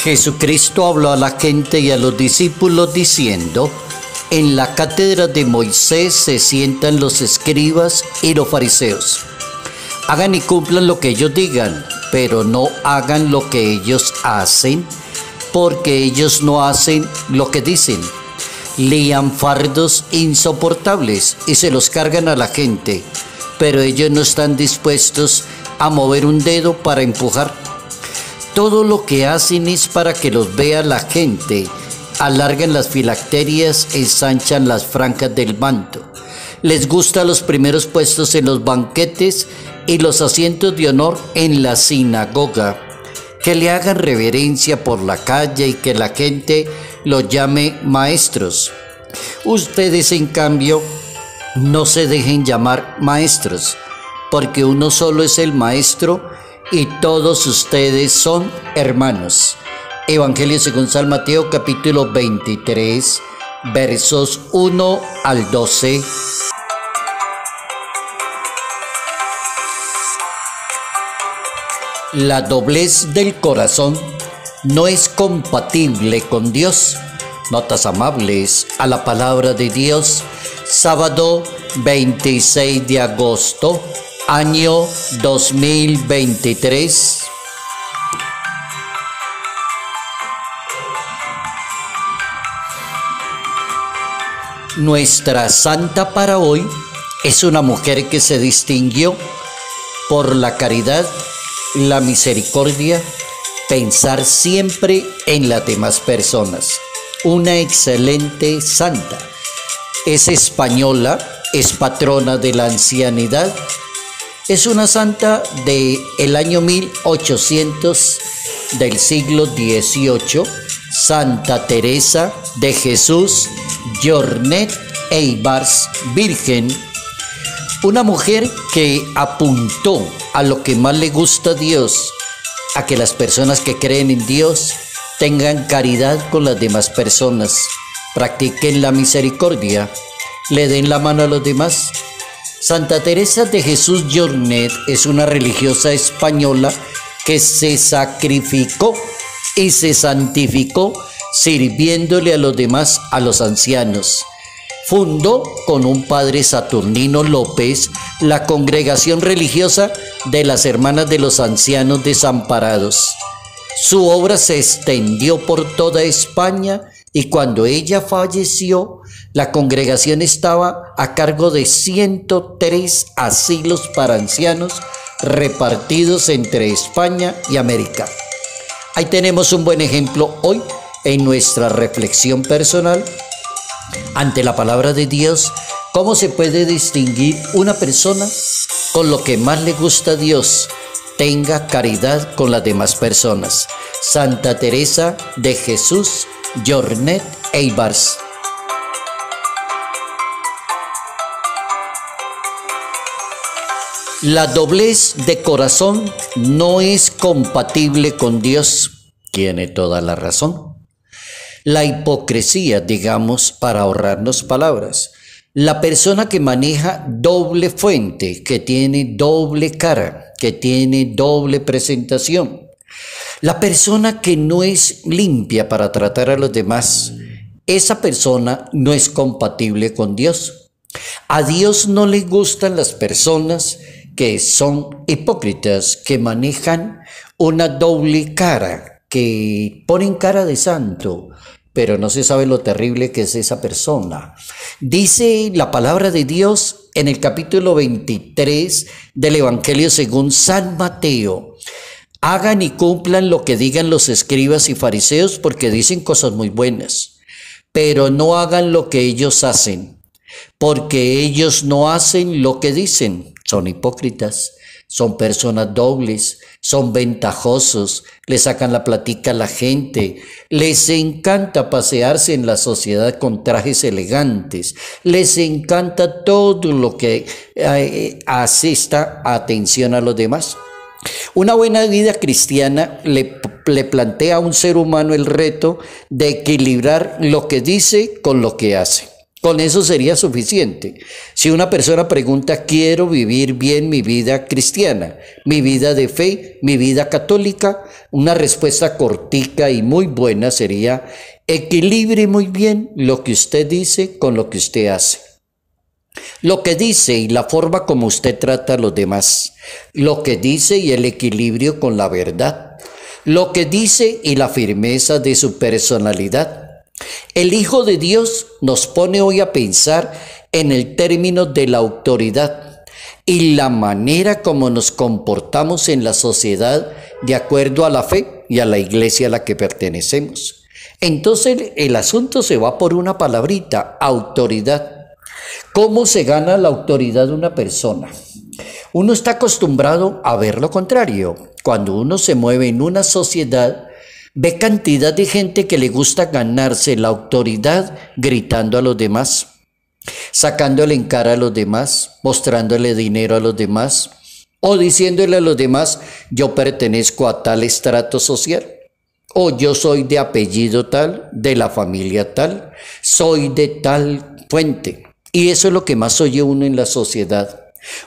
Jesucristo habló a la gente y a los discípulos diciendo: en la cátedra de Moisés se sientan los escribas y los fariseos. Hagan y cumplan lo que ellos digan, pero no hagan lo que ellos hacen, porque ellos no hacen lo que dicen. Lían fardos insoportables y se los cargan a la gente, pero ellos no están dispuestos a mover un dedo para empujar. Todo lo que hacen es para que los vea la gente. Alargan las filacterias, ensanchan las franjas del manto. Les gustan los primeros puestos en los banquetes y los asientos de honor en la sinagoga. Que le hagan reverencia por la calle y que la gente los llame maestros. Ustedes, en cambio, no se dejen llamar maestros, porque uno solo es el maestro y todos ustedes son hermanos. Evangelio según San Mateo, capítulo 23, versos 1 al 12. La doblez del corazón no es compatible con Dios. Notas amables a la palabra de Dios. Sábado 26 de agosto, año 2023. Nuestra santa para hoy es una mujer que se distinguió por la caridad, la misericordia, pensar siempre en las demás personas. Una excelente santa. Es española, es patrona de la ancianidad. Es una santa del año 1800 del siglo XVIII, Santa Teresa de Jesús Jornet e Ibars, virgen. Una mujer que apuntó a lo que más le gusta a Dios, a que las personas que creen en Dios tengan caridad con las demás personas, practiquen la misericordia, le den la mano a los demás. Santa Teresa de Jesús Jornet es una religiosa española que se sacrificó y se santificó sirviéndole a los demás, a los ancianos. Fundó con un padre Saturnino López la congregación religiosa de las Hermanas de los Ancianos Desamparados. Su obra se extendió por toda España y cuando ella falleció, la congregación estaba a cargo de 103 asilos para ancianos repartidos entre España y América. Ahí tenemos un buen ejemplo hoy en nuestra reflexión personal ante la palabra de Dios, cómo se puede distinguir una persona con lo que más le gusta a Dios, tenga caridad con las demás personas. Santa Teresa de Jesús Jornet e Ibars. La doblez de corazón no es compatible con Dios. Tiene toda la razón. La hipocresía, digamos, para ahorrarnos palabras. La persona que maneja doble fuente, que tiene doble cara, que tiene doble presentación. La persona que no es limpia para tratar a los demás, esa persona no es compatible con Dios. A Dios no le gustan las personas que son hipócritas, que manejan una doble cara, que ponen cara de santo, pero no se sabe lo terrible que es esa persona. Dice la palabra de Dios en el capítulo 23 del Evangelio según San Mateo: hagan y cumplan lo que digan los escribas y fariseos, porque dicen cosas muy buenas, pero no hagan lo que ellos hacen, porque ellos no hacen lo que dicen. Son hipócritas, son personas dobles, son ventajosos, le sacan la platica a la gente, les encanta pasearse en la sociedad con trajes elegantes, les encanta todo lo que hace esta atención a los demás. Una buena vida cristiana le plantea a un ser humano el reto de equilibrar lo que dice con lo que hace. Con eso sería suficiente. Si una persona pregunta, quiero vivir bien mi vida cristiana, mi vida de fe, mi vida católica, una respuesta cortica y muy buena sería, equilibre muy bien lo que usted dice con lo que usted hace. Lo que dice y la forma como usted trata a los demás. Lo que dice y el equilibrio con la verdad. Lo que dice y la firmeza de su personalidad. El Hijo de Dios nos pone hoy a pensar en el término de la autoridad y la manera como nos comportamos en la sociedad de acuerdo a la fe y a la iglesia a la que pertenecemos. Entonces el asunto se va por una palabrita, autoridad. ¿Cómo se gana la autoridad de una persona? Uno está acostumbrado a ver lo contrario. Cuando uno se mueve en una sociedad, ve cantidad de gente que le gusta ganarse la autoridad gritando a los demás, sacándole en cara a los demás, mostrándole dinero a los demás o diciéndole a los demás, yo pertenezco a tal estrato social o yo soy de apellido tal, de la familia tal, soy de tal fuente. Y eso es lo que más oye uno en la sociedad.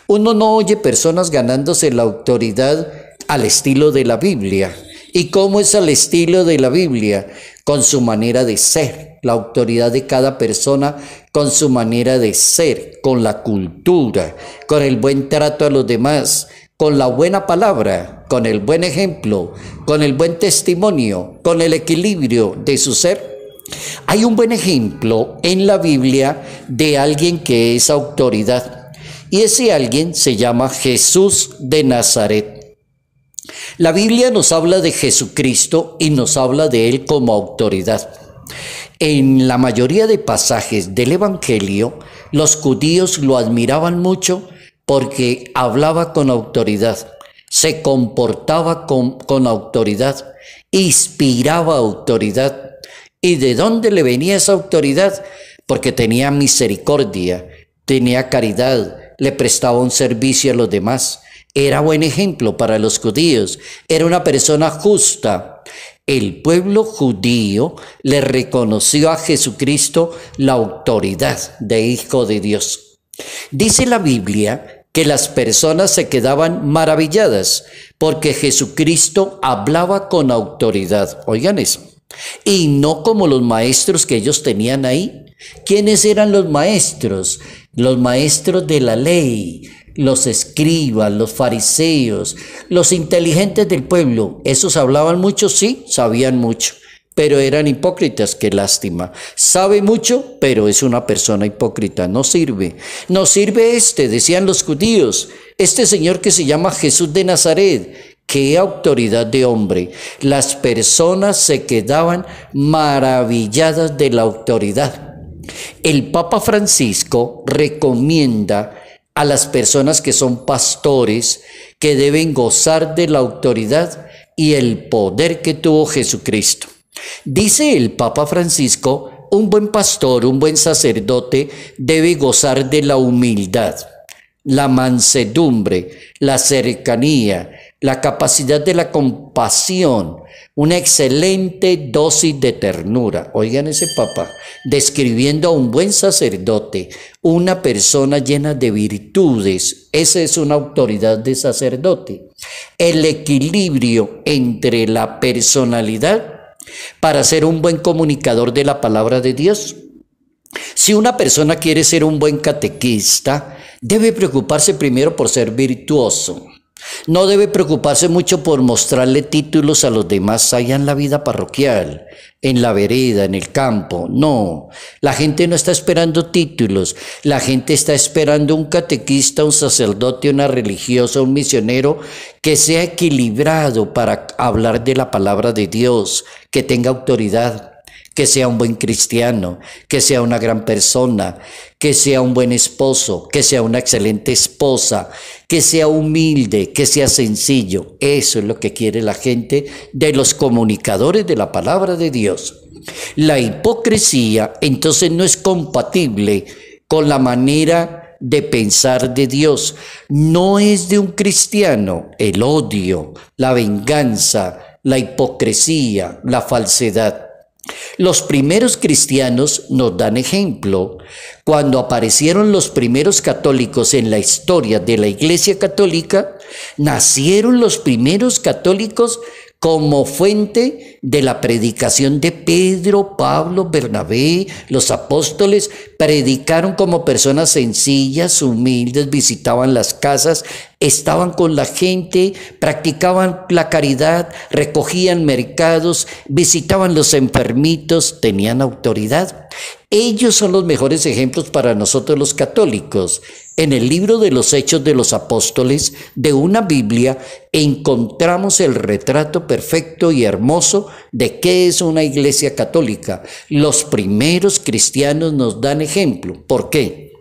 Uno no oye personas ganándose la autoridad al estilo de la Biblia. ¿Y cómo es al estilo de la Biblia? Con su manera de ser, la autoridad de cada persona con su manera de ser, con la cultura, con el buen trato a los demás, con la buena palabra, con el buen ejemplo, con el buen testimonio, con el equilibrio de su ser. Hay un buen ejemplo en la Biblia de alguien que es autoridad, y ese alguien se llama Jesús de Nazaret. La Biblia nos habla de Jesucristo y nos habla de Él como autoridad. En la mayoría de pasajes del Evangelio, los judíos lo admiraban mucho porque hablaba con autoridad, se comportaba con autoridad, inspiraba autoridad. ¿Y de dónde le venía esa autoridad? Porque tenía misericordia, tenía caridad, le prestaba un servicio a los demás. Era buen ejemplo para los judíos, era una persona justa. El pueblo judío le reconoció a Jesucristo la autoridad de Hijo de Dios. Dice la Biblia que las personas se quedaban maravilladas porque Jesucristo hablaba con autoridad. Oigan eso. Y no como los maestros que ellos tenían ahí. ¿Quiénes eran los maestros? Los maestros de la ley, los escribas, los fariseos, los inteligentes del pueblo. Esos hablaban mucho, sí, sabían mucho, pero eran hipócritas, qué lástima. Sabe mucho, pero es una persona hipócrita, no sirve. No sirve decían los judíos, este señor que se llama Jesús de Nazaret. ¡Qué autoridad de hombre! Las personas se quedaban maravilladas de la autoridad. El Papa Francisco recomienda a las personas que son pastores que deben gozar de la autoridad y el poder que tuvo Jesucristo. Dice el Papa Francisco, un buen pastor, un buen sacerdote debe gozar de la humildad, la mansedumbre, la cercanía, la capacidad de la compasión, una excelente dosis de ternura. Oigan ese Papa, describiendo a un buen sacerdote, una persona llena de virtudes. Esa es una autoridad de sacerdote. El equilibrio entre la personalidad para ser un buen comunicador de la palabra de Dios. Si una persona quiere ser un buen catequista, debe preocuparse primero por ser virtuoso. No debe preocuparse mucho por mostrarle títulos a los demás allá en la vida parroquial, en la vereda, en el campo. No, la gente no está esperando títulos. La gente está esperando un catequista, un sacerdote, una religiosa, un misionero que sea equilibrado para hablar de la palabra de Dios, que tenga autoridad, que sea un buen cristiano, que sea una gran persona, que sea un buen esposo, que sea una excelente esposa, que sea humilde, que sea sencillo. Eso es lo que quiere la gente de los comunicadores de la palabra de Dios. La hipocresía entonces no es compatible con la manera de pensar de Dios. No es de un cristiano el odio, la venganza, la hipocresía, la falsedad. Los primeros cristianos nos dan ejemplo. Cuando aparecieron los primeros católicos en la historia de la Iglesia Católica, nacieron los primeros católicos como fuente de la predicación de Pedro, Pablo, Bernabé. Los apóstoles predicaron como personas sencillas, humildes, visitaban las casas, estaban con la gente, practicaban la caridad, recogían mercados, visitaban los enfermitos, tenían autoridad. Ellos son los mejores ejemplos para nosotros los católicos. En el libro de los Hechos de los Apóstoles de una Biblia encontramos el retrato perfecto y hermoso de qué es una iglesia católica. Los primeros cristianos nos dan ejemplo. ¿Por qué?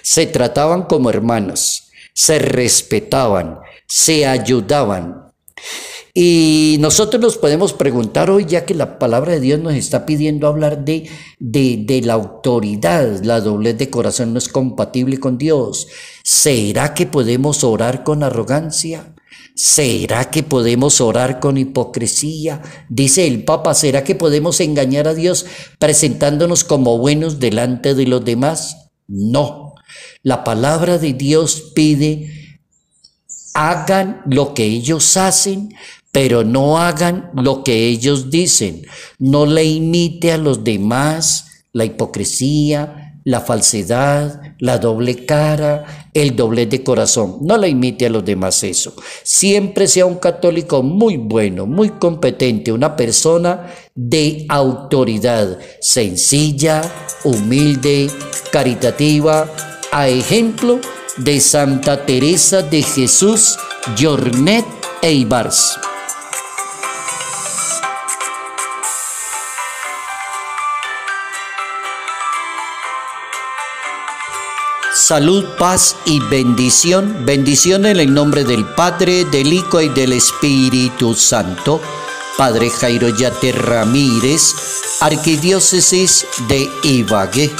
Se trataban como hermanos, se respetaban, se ayudaban. Y nosotros nos podemos preguntar hoy, ya que la palabra de Dios nos está pidiendo hablar de la autoridad, la doblez de corazón no es compatible con Dios. ¿Será que podemos orar con arrogancia? ¿Será que podemos orar con hipocresía? Dice el Papa, ¿será que podemos engañar a Dios presentándonos como buenos delante de los demás? No. La palabra de Dios pide, hagan lo que ellos hacen, pero no hagan lo que ellos dicen. No le imite a los demás la hipocresía, la falsedad, la doble cara, el doblez de corazón. No le imite a los demás eso. Siempre sea un católico muy bueno, muy competente, una persona de autoridad, sencilla, humilde, caritativa, a ejemplo de Santa Teresa de Jesús, Jornet e Ibars. Salud, paz y bendición. Bendición en el nombre del Padre, del Hijo y del Espíritu Santo. Padre Jairo Yate Ramírez, Arquidiócesis de Ibagué.